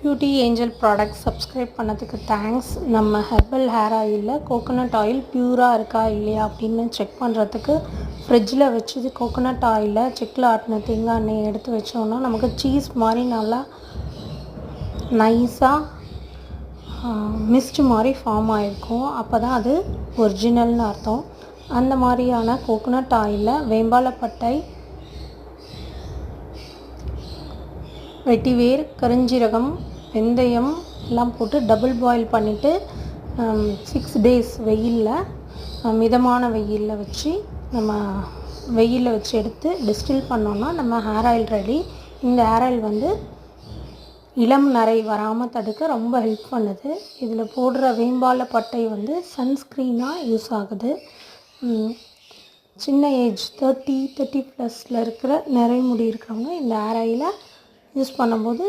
Beauty angel product subscribe பண்ணதுக்கு thanks. நம்ம herbal hair ஆயிலில் கோகோனட் ஆயில் பியூராக இருக்கா இல்லையா அப்படின்னு செக் பண்ணுறதுக்கு ஃப்ரிட்ஜில் வச்சு கோகோனட் ஆயிலில் செக்கில் ஆட்டின தேங்காய் எண்ணெயை எடுத்து வச்சோன்னா நமக்கு சீஸ் மாதிரி நல்லா நைஸாக மிஸ்ட் மாதிரி ஃபார்ம் ஆகிருக்கும். அப்போ தான் அது ஒரிஜினல்னு அர்த்தம். அந்த மாதிரியான கோகோனட் ஆயிலில் வேம்பாலப்பட்டை, வெட்டிவேர், கருஞ்சீரகம், வெந்தயம் எல்லாம் போட்டு டபுள் பாயில் பண்ணிவிட்டு 6 days வெயிலில் மிதமான வெயிலில் வச்சு நம்ம வெயிலில் வச்சு எடுத்து டிஸ்டில் பண்ணோன்னா நம்ம ஹேர் ஆயில் ரெடி. இந்த ஹேர் ஆயில் வந்து இளம் நரை வராமல் தடுக்க ரொம்ப ஹெல்ப் பண்ணுது. இதில் போடுற வேம்பாலப்பட்டை வந்து சன்ஸ்க்ரீனாக யூஸ் ஆகுது. சின்ன ஏஜ் 30+ இருக்கிற நிறை முடி இருக்கிறவங்க இந்த ஹேர் ஆயிலை யூஸ் பண்ணும்போது